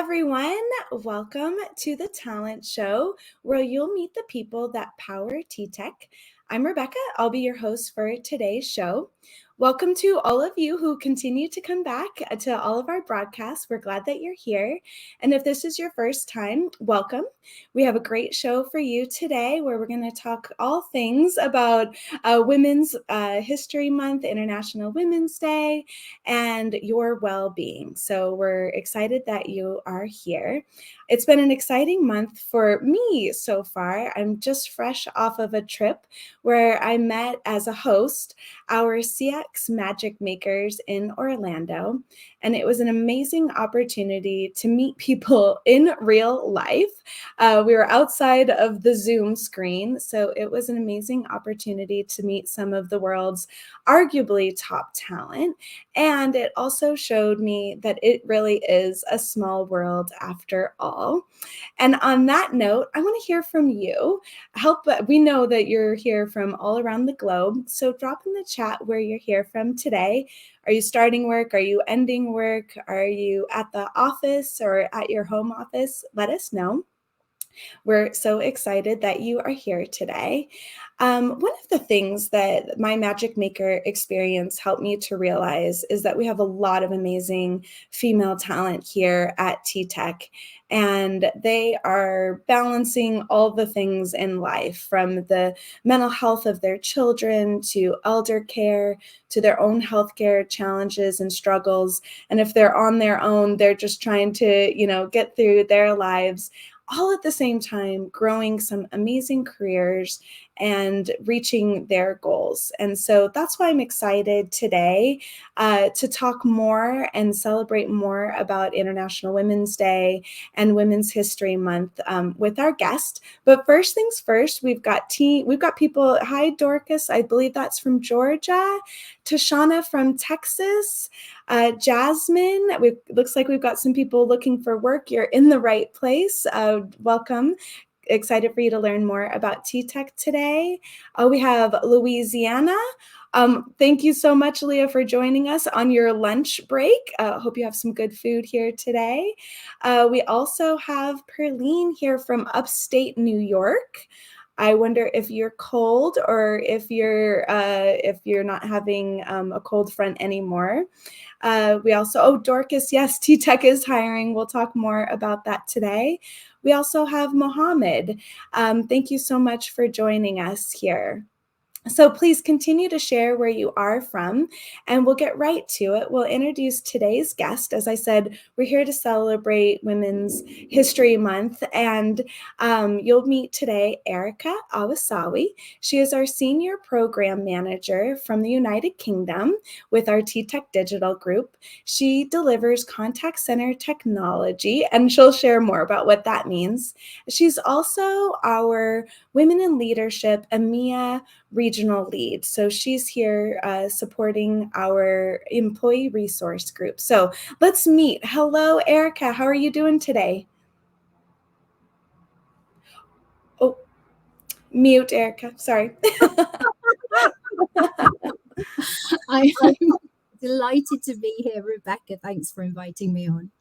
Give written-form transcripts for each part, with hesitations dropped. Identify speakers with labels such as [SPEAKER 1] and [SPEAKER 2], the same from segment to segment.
[SPEAKER 1] everyone. Welcome to the Talent Show, where you'll meet the people that power TTEC. I'm Rebecca. I'll be your host for today's show. Welcome to all of you who continue to come back to all of our broadcasts. We're glad that you're here. And if this is your first time, welcome. We have a great show for you today where we're going to talk all things about Women's History Month, International Women's Day, and your well-being. So we're excited that you are here. It's been an exciting month for me so far. I'm just fresh off of a trip where I met as a host our CX Magic Makers in Orlando. And it was an amazing opportunity to meet people in real life. We were outside of the Zoom screen, so it was an amazing opportunity to meet some of the world's arguably top talent. And it also showed me that it really is a small world after all. And on that note, I want to hear from you. We know that you're here from all around the globe. So drop in the chat where you're here from today. Are you starting work? Are you ending work? Are you at the office or at your home office? Let us know. We're so excited that you are here today. One of the things that my Magic Maker experience helped me to realize is that we have a lot of amazing female talent here at TTEC, and they are balancing all the things in life, from the mental health of their children to elder care to their own healthcare challenges and struggles. And if they're on their own, they're just trying to, get through their lives, all at the same time growing some amazing careers and reaching their goals. And so that's why I'm excited today to talk more and celebrate more about International Women's Day and Women's History Month with our guest. But first things first, we've got people. Hi, Dorcas. I believe that's from Georgia. Tashana from Texas. Jasmine, looks like we've got some people looking for work. You're in the right place. Welcome. Excited for you to learn more about TTEC today. We have Louisiana. Thank you so much, Leah, for joining us on your lunch break. Hope you have some good food here today. We also have Perline here from upstate New York. I wonder if you're cold or if you're not having a cold front anymore. We also, Dorcas, yes, TTEC is hiring. We'll talk more about that today. We also have Mohammed. Thank you so much for joining us here. So please continue to share where you are from, and we'll get right to it. We'll introduce today's guest. As I said, we're here to celebrate Women's History Month, and you'll meet today Erica Aouissaoui. She is our Senior Program Manager from the United Kingdom with our TTEC Digital Group. She delivers contact center technology, and she'll share more about what that means. She's also our Women in Leadership EMEA regional lead. So she's here supporting our employee resource group. So let's meet. Hello, Erica. How are you doing today? Oh, mute, Erica. Sorry.
[SPEAKER 2] I'm delighted to be here, Rebecca. Thanks for inviting me on.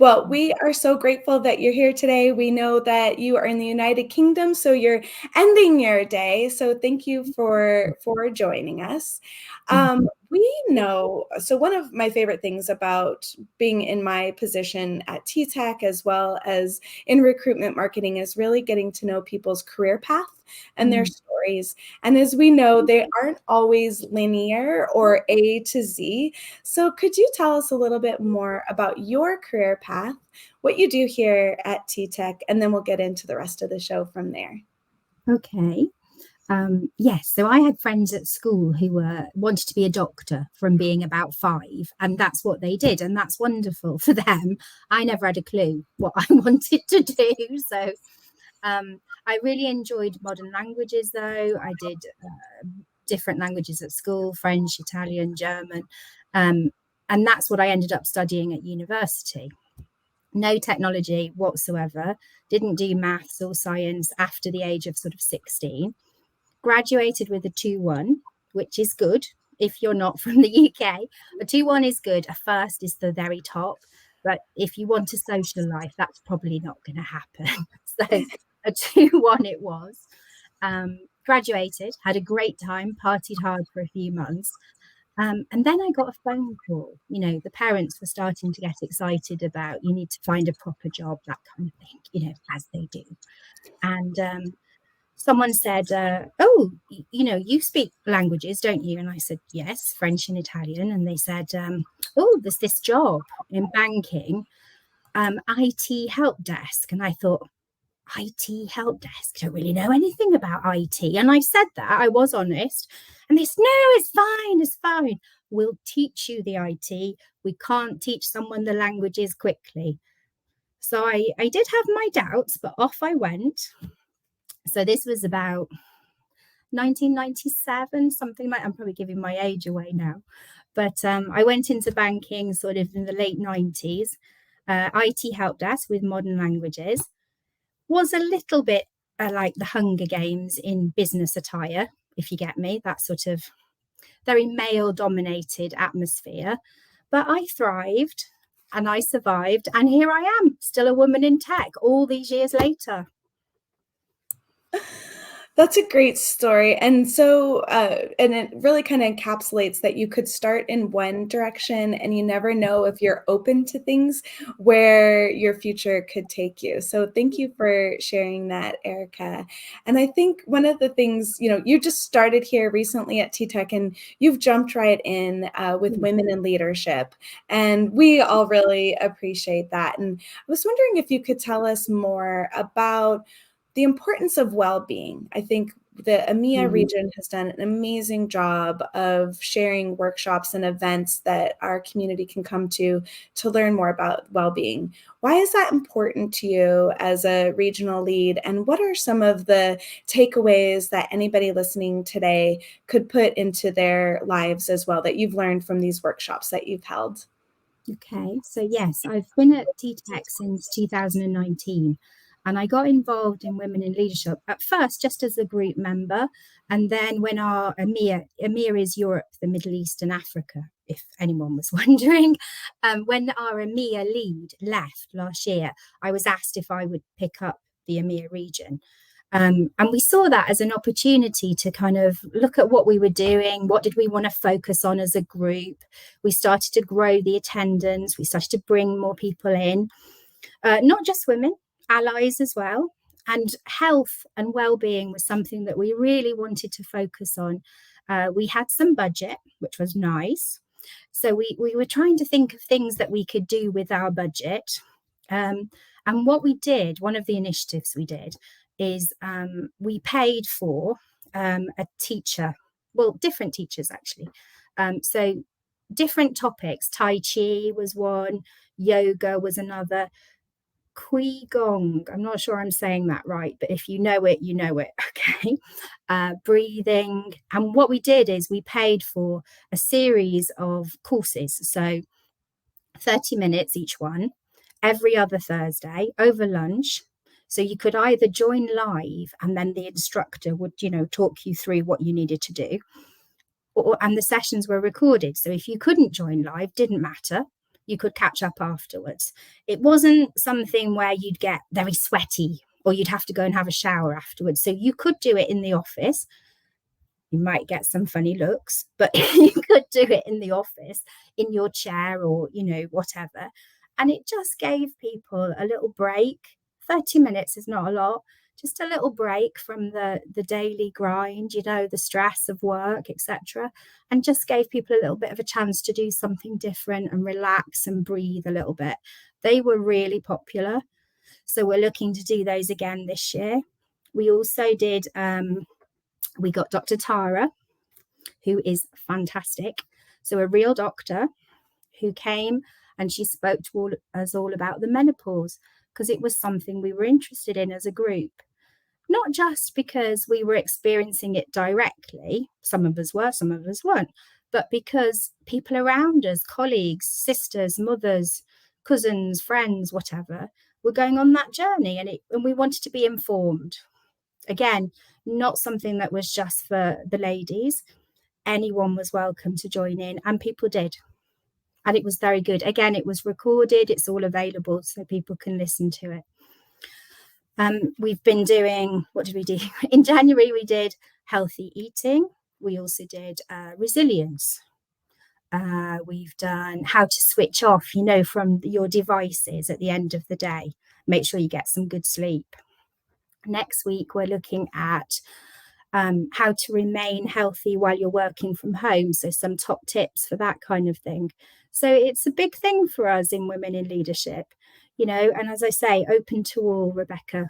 [SPEAKER 1] Well, we are so grateful that you're here today. We know that you are in the United Kingdom, so you're ending your day. So thank you for joining us. We know, so one of my favorite things about being in my position at TTEC as well as in recruitment marketing is really getting to know people's career path and their stories. And as we know, they aren't always linear or A to Z. So could you tell us a little bit more about your career path, what you do here at TTEC, and then we'll get into the rest of the show from there.
[SPEAKER 2] Okay. Yes, so I had friends at school who wanted to be a doctor from being about 5, and that's what they did, and that's wonderful for them. I never had a clue what I wanted to do, so I really enjoyed modern languages, though. I did different languages at school: French, Italian, German, and that's what I ended up studying at university. No technology whatsoever, didn't do maths or science after the age of sort of 16. Graduated with a 2-1, which is good if you're not from the UK. A 2-1 is good. A first is the very top, but if you want a social life, that's probably not going to happen. So a 2-1 it was. Graduated, had a great time, partied hard for a few months. And then I got a phone call. The parents were starting to get excited about, you need to find a proper job, that kind of thing, as they do. And someone said, oh, you speak languages, don't you? And I said, yes, French and Italian. And they said, oh, there's this job in banking, IT help desk. And I thought, IT help desk, don't really know anything about IT. And I said that, I was honest. And they said, no, it's fine. We'll teach you the IT. We can't teach someone the languages quickly. So I did have my doubts, but off I went. So this was about 1997, something like, I'm probably giving my age away now. But I went into banking sort of in the late 90s, IT help desk with modern languages. Was a little bit like the Hunger Games in business attire, if you get me, that sort of very male-dominated atmosphere. But I thrived and I survived, and here I am, still a woman in tech all these years later.
[SPEAKER 1] That's a great story. And so, and it really kind of encapsulates that you could start in one direction and you never know if you're open to things where your future could take you. So thank you for sharing that, Erica. And I think one of the things, you just started here recently at TTEC and you've jumped right in with women in leadership. And we all really appreciate that. And I was wondering if you could tell us more about the importance of well-being. I think the EMEA region has done an amazing job of sharing workshops and events that our community can come to learn more about well-being. Why is that important to you as a regional lead? And what are some of the takeaways that anybody listening today could put into their lives as well that you've learned from these workshops that you've held?
[SPEAKER 2] Okay, so yes, I've been at TTEC since 2019. And I got involved in Women in Leadership at first just as a group member. And then when our EMEA is Europe, the Middle East and Africa, if anyone was wondering, when our EMEA lead left last year, I was asked if I would pick up the EMEA region. And we saw that as an opportunity to kind of look at what we were doing. What did we want to focus on as a group? We started to grow the attendance. We started to bring more people in, not just women, allies as well. And health and well-being was something that we really wanted to focus on. We had some budget, which was nice. So we were trying to think of things that we could do with our budget. And what we did, one of the initiatives we did, is we paid for a teacher, well, different teachers actually. So different topics, Tai Chi was one, yoga was another, Qigong, I'm not sure I'm saying that right, but if you know it, you know it, okay? Breathing. And what we did is we paid for a series of courses. So 30 minutes each one, every other Thursday over lunch. So you could either join live and then the instructor would, talk you through what you needed to do. And the sessions were recorded. So if you couldn't join live, didn't matter. You could catch up afterwards. It wasn't something where you'd get very sweaty or you'd have to go and have a shower afterwards. So you could do it in the office. You might get some funny looks, but you could do it in the office, in your chair or, whatever. And it just gave people a little break. 30 minutes is not a lot. Just a little break from the daily grind, the stress of work, etc. And just gave people a little bit of a chance to do something different and relax and breathe a little bit. They were really popular. So we're looking to do those again this year. We also did, we got Dr. Tara, who is fantastic. So a real doctor who came and she spoke to us all about the menopause because it was something we were interested in as a group. Not just because we were experiencing it directly, some of us were, some of us weren't, but because people around us, colleagues, sisters, mothers, cousins, friends, whatever, were going on that journey and we wanted to be informed. Again, not something that was just for the ladies. Anyone was welcome to join in and people did. And it was very good. Again, it was recorded. It's all available so people can listen to it. We've been doing, what did we do? In January, we did healthy eating. We also did resilience. We've done how to switch off, from your devices at the end of the day. Make sure you get some good sleep. Next week, we're looking at how to remain healthy while you're working from home. So some top tips for that kind of thing. So it's a big thing for us in Women in Leadership, and as I say, open to all, Rebecca.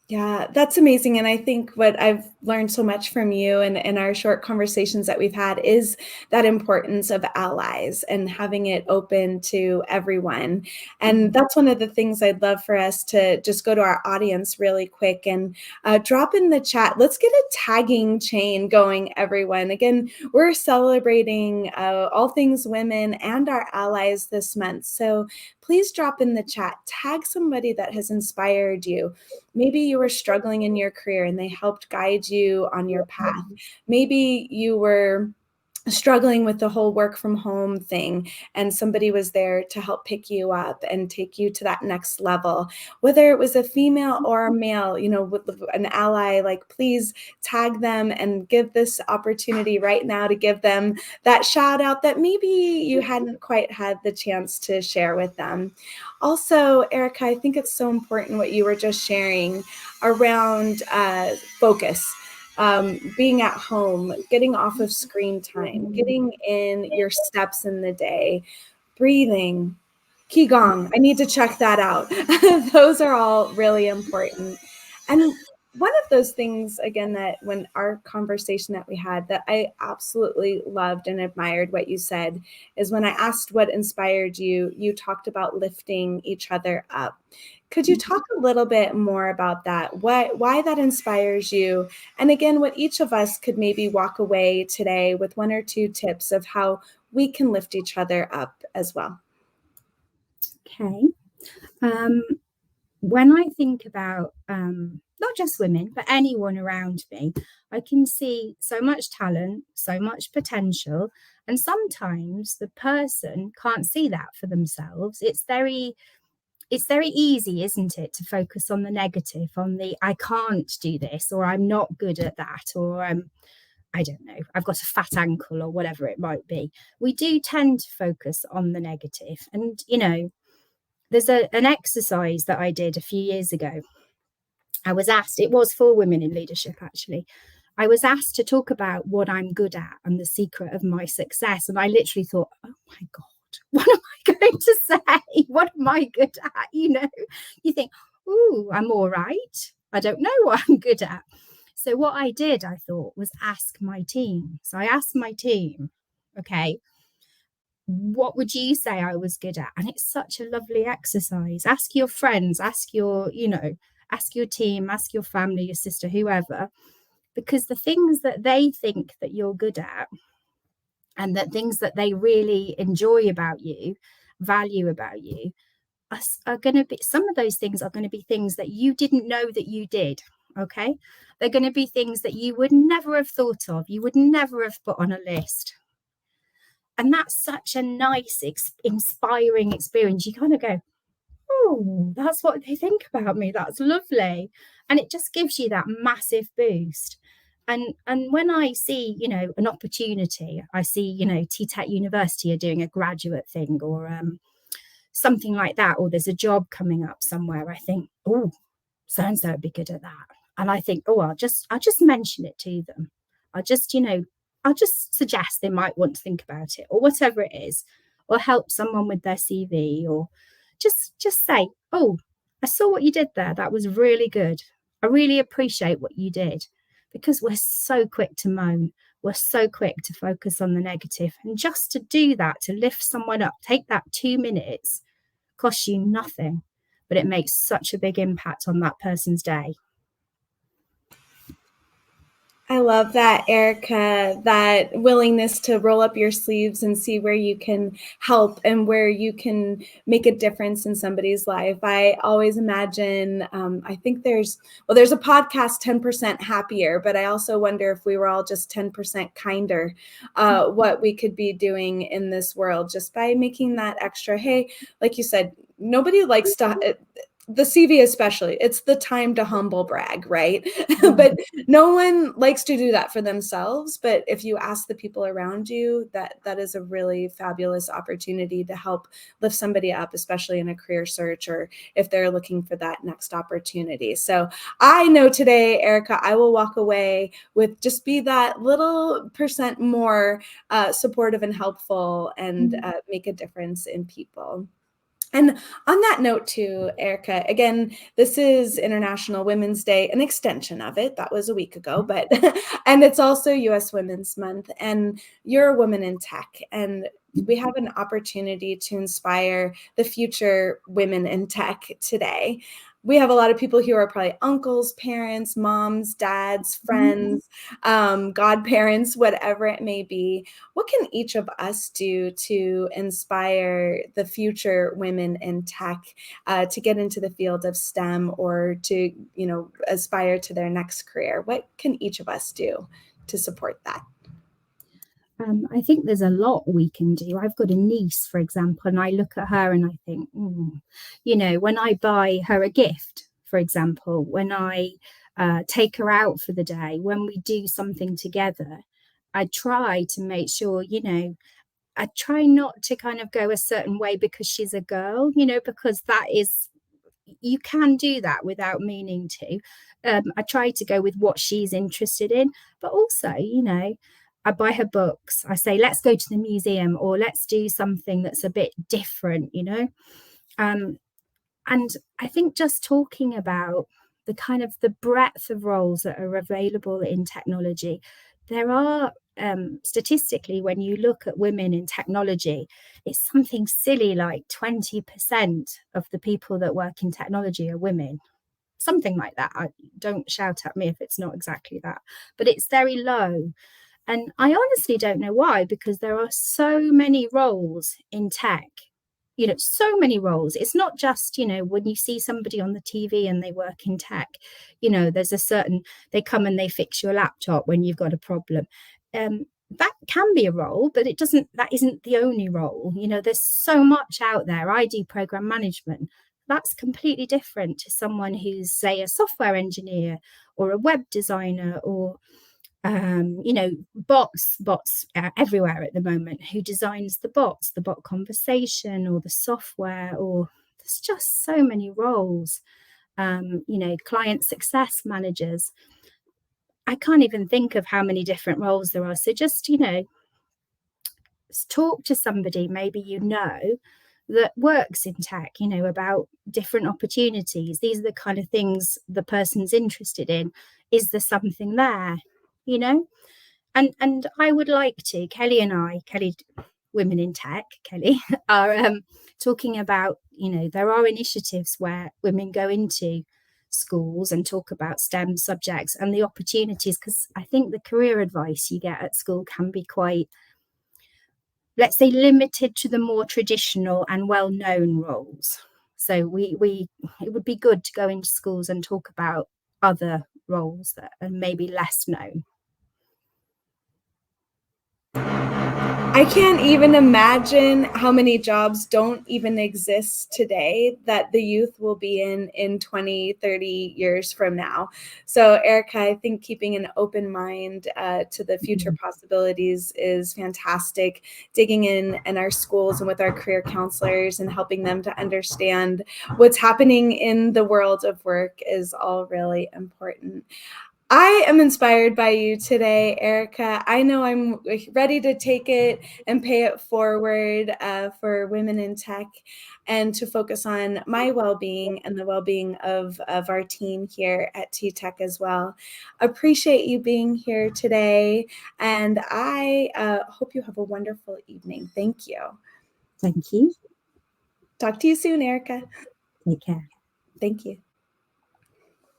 [SPEAKER 1] Yeah, that's amazing. And I think what I've learned so much from you and our short conversations that we've had is that importance of allies and having it open to everyone. And that's one of the things I'd love for us to just go to our audience really quick and drop in the chat. Let's get a tagging chain going, everyone. Again, we're celebrating all things women and our allies this month. So please drop in the chat, tag somebody that has inspired you. Maybe you were struggling in your career and they helped guide you on your path. Maybe you were struggling with the whole work from home thing and somebody was there to help pick you up and take you to that next level. Whether it was a female or a male, with an ally, like please tag them and give this opportunity right now to give them that shout out that maybe you hadn't quite had the chance to share with them. Also, Erica, I think it's so important what you were just sharing around focus. Being at home, getting off of screen time, getting in your steps in the day, breathing, Qigong. I need to check that out. Those are all really important. And one of those things, again, that when our conversation that we had that I absolutely loved and admired what you said is when I asked what inspired you, you talked about lifting each other up. Could you talk a little bit more about that? Why that inspires you? And again, what each of us could maybe walk away today with one or two tips of how we can lift each other up as well.
[SPEAKER 2] Okay. When I think about not just women, but anyone around me, I can see so much talent, so much potential. And sometimes the person can't see that for themselves. It's very easy, isn't it, to focus on the negative, on the I can't do this, or I'm not good at that, or I don't know, I've got a fat ankle, or whatever it might be. We do tend to focus on the negative. And, there's an exercise that I did a few years ago. I was asked, it was for Women in Leadership, actually. I was asked to talk about what I'm good at and the secret of my success. And I literally thought, oh my God, what am I going to say? What am I good at? You think, oh, I'm all right. I don't know what I'm good at. So what I did, I thought, was ask my team. So I asked my team, okay, what would you say I was good at? And it's such a lovely exercise. Ask your friends, ask your team, ask your family, your sister, whoever, because the things that they think that you're good at and that things that they really enjoy about you, value about you, are going to be, some of those things are going to be things that you didn't know that you did. Okay. They're going to be things that you would never have thought of. You would never have put on a list. And that's such a nice, inspiring experience. You kind of go, oh, that's what they think about me. That's lovely. And it just gives you that massive boost. And when I see, an opportunity, I see, TTEC University are doing a graduate thing or something like that, or there's a job coming up somewhere, I think, oh, so-and-so would be good at that. And I think, oh, I'll just mention it to them. I'll just suggest they might want to think about it or whatever it is, or help someone with their CV, or just say, oh, I saw what you did there. That was really good. I really appreciate what you did. Because we're so quick to moan. We're so quick to focus on the negative. And just to do that, to lift someone up, take that 2 minutes, costs you nothing, but it makes such a big impact on that person's day.
[SPEAKER 1] I love that, Erica, that willingness to roll up your sleeves and see where you can help and where you can make a difference in somebody's life. I always imagine, I think there's a podcast, 10% Happier, but I also wonder if we were all just 10% kinder, what we could be doing in this world just by making that extra, hey, like you said, nobody likes to, the CV especially, it's the time to humble brag, right? But no one likes to do that for themselves. But if you ask the people around you, that is a really fabulous opportunity to help lift somebody up, especially in a career search or if they're looking for that next opportunity. So I know today, Erica, I will walk away with just be that little percent more supportive and helpful and make a difference in people. And on that note too, Erica, again, this is International Women's Day, an extension of it. That was a week ago, but and it's also US Women's Month, and you're a woman in tech, and we have an opportunity to inspire the future women in tech today. We have a lot of people who are probably uncles, parents, moms, dads, friends, godparents, whatever it may be. What can each of us do to inspire the future women in tech to get into the field of STEM or to, aspire to their next career? What can each of us do to support that?
[SPEAKER 2] I think there's a lot we can do. I've got a niece, for example, and I look at her and I think, when I buy her a gift, for example, when I take her out for the day, when we do something together, I try to make sure, I try not to kind of go a certain way because she's a girl, because that is, you can do that without meaning to. I try to go with what she's interested in, but also, I buy her books. I say, let's go to the museum or let's do something that's a bit different, And I think just talking about the kind of the breadth of roles that are available in technology, there are statistically, when you look at women in technology, it's something silly like 20% of the people that work in technology are women. Something like that. Don't shout at me if it's not exactly that, but it's very low. And I honestly don't know why, because there are so many roles in tech, so many roles. It's not just, when you see somebody on the TV and they work in tech, there's they come and they fix your laptop when you've got a problem. That can be a role, but that isn't the only role. There's so much out there. I do program management. That's completely different to someone who's, say, a software engineer or a web designer or bots everywhere at the moment. Who designs the bots, the bot conversation or the software, or there's just so many roles. Client success managers. I can't even think of how many different roles there are. So just, talk to somebody maybe that works in tech, about different opportunities. These are the kind of things the person's interested in. Is there something there? And I would like to, Kelly Women in Tech, Kelly, are talking about, there are initiatives where women go into schools and talk about STEM subjects and the opportunities, because I think the career advice you get at school can be quite, let's say, limited to the more traditional and well-known roles. So it would be good to go into schools and talk about other roles that are maybe less known.
[SPEAKER 1] I can't even imagine how many jobs don't even exist today that the youth will be in 20, 30 years from now. So, Erica, I think keeping an open mind to the future possibilities is fantastic. Digging in our schools and with our career counselors and helping them to understand what's happening in the world of work is all really important. I am inspired by you today, Erica. I know I'm ready to take it and pay it forward for women in tech and to focus on my well-being and the well-being of our team here at TTEC as well. Appreciate you being here today, and I hope you have a wonderful evening. Thank you.
[SPEAKER 2] Thank you.
[SPEAKER 1] Talk to you soon, Erica.
[SPEAKER 2] Take care.
[SPEAKER 1] Thank you.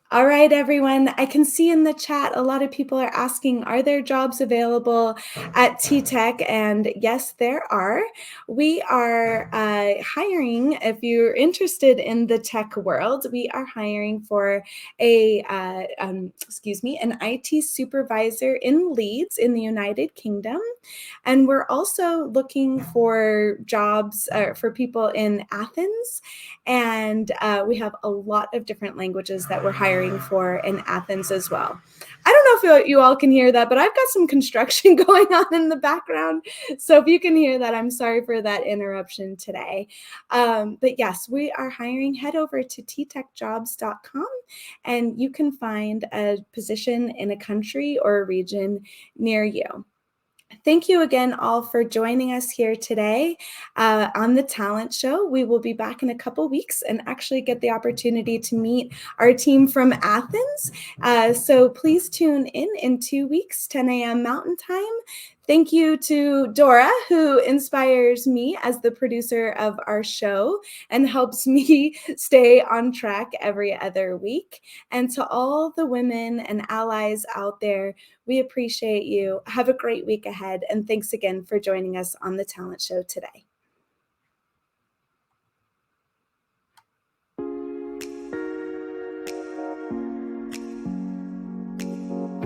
[SPEAKER 1] All right, everyone. I can see in the chat a lot of people are asking, are there jobs available at TTEC? And yes, there are. We are hiring, if you're interested in the tech world, we are hiring for an IT supervisor in Leeds in the United Kingdom. And we're also looking for jobs for people in Athens. And we have a lot of different languages that we're hiring for in Athens as well. I don't know if you all can hear that, but I've got some construction going on in the background. So if you can hear that, I'm sorry for that interruption today. But yes, we are hiring. Head over to ttechjobs.com and you can find a position in a country or a region near you. Thank you again all for joining us here today on the Talent Show. We will be back in a couple weeks and actually get the opportunity to meet our team from Athens. So please tune in 2 weeks, 10 a.m. Mountain Time. Thank you to Dora, who inspires me as the producer of our show and helps me stay on track every other week. And to all the women and allies out there, we appreciate you. Have a great week ahead. And thanks again for joining us on the Talent Show today.